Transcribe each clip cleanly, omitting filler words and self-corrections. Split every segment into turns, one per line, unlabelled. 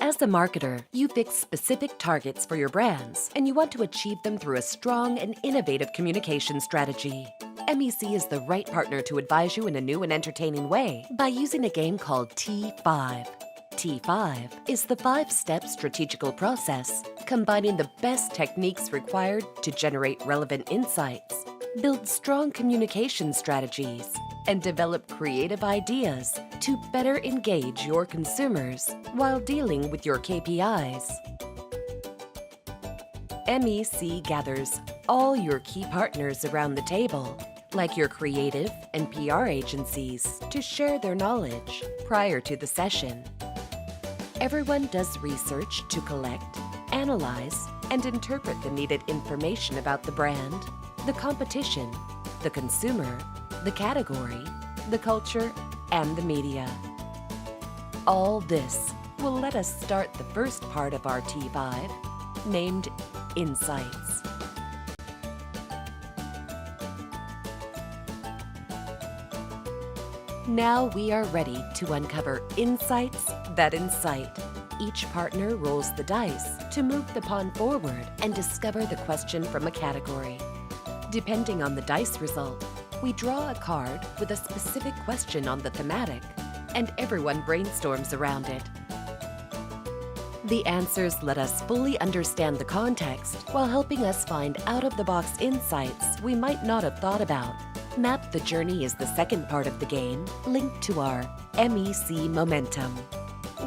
As a marketer, you fix specific targets for your brands, and you want to achieve them through a strong and innovative communication strategy. MEC is the right partner to advise you in a new and entertaining way by using a game called T5. T5 is the 5-step strategical process, combining the best techniques required to generate relevant insights, build strong communication strategies, and develop creative ideas to better engage your consumers while dealing with your KPIs. MEC gathers all your key partners around the table, like your creative and PR agencies, to share their knowledge prior to the session. Everyone does research to collect, analyze, and interpret the needed information about the brand, the competition, the consumer, the category, the culture, and the media. All this will let us start the first part of our T5, named Insights. Now we are ready to uncover insights that incite. Each partner rolls the dice to move the pawn forward and discover the question from a category. Depending on the dice result, we draw a card with a specific question on the thematic, and everyone brainstorms around it. The answers let us fully understand the context while helping us find out-of-the-box insights we might not have thought about. Map the Journey is the second part of the game, linked to our MEC Momentum.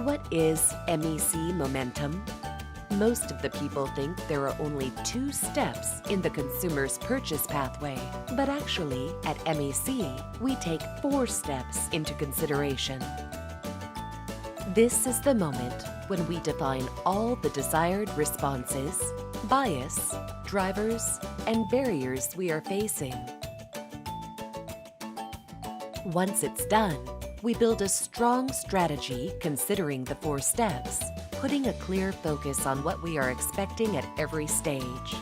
What is MEC Momentum? Most of the people think there are only 2 steps in the consumer's purchase pathway, but actually, at MEC, we take 4 steps into consideration. This is the moment when we define all the desired responses, bias, drivers, and barriers we are facing. Once it's done, we build a strong strategy considering the 4 steps, putting a clear focus on what we are expecting at every stage.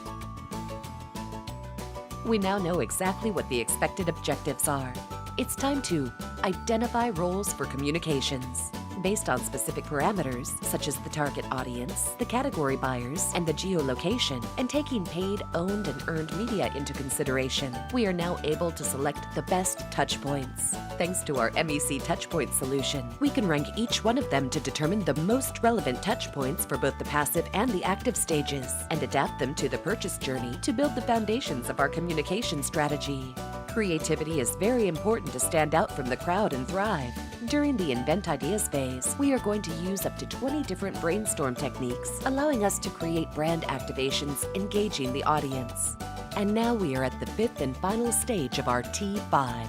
We now know exactly what the expected objectives are. It's time to identify roles for communications. Based on specific parameters, such as the target audience, the category buyers, and the geolocation, and taking paid, owned, and earned media into consideration, we are now able to select the best touchpoints. Thanks to our MEC Touchpoint solution, we can rank each one of them to determine the most relevant touchpoints for both the passive and the active stages, and adapt them to the purchase journey to build the foundations of our communication strategy. Creativity is very important to stand out from the crowd and thrive. During the Invent Ideas phase, we are going to use up to 20 different brainstorm techniques, allowing us to create brand activations engaging the audience. And now we are at the 5th and final stage of our T5.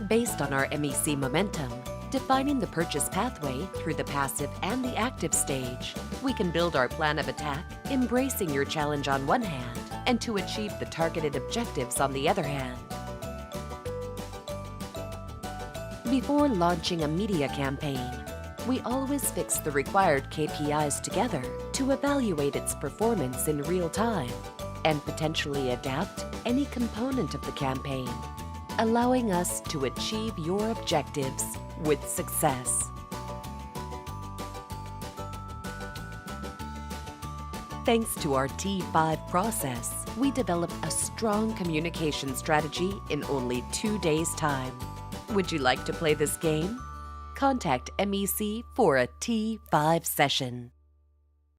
Based on our MEC Momentum, defining the purchase pathway through the passive and the active stage, we can build our plan of attack, embracing your challenge on one hand, and to achieve the targeted objectives on the other hand. Before launching a media campaign, we always fix the required KPIs together to evaluate its performance in real time and potentially adapt any component of the campaign, allowing us to achieve your objectives with success. Thanks to our T5 process, we developed a strong communication strategy in only 2 days' time. Would you like to play this game? Contact MEC for a T5 session.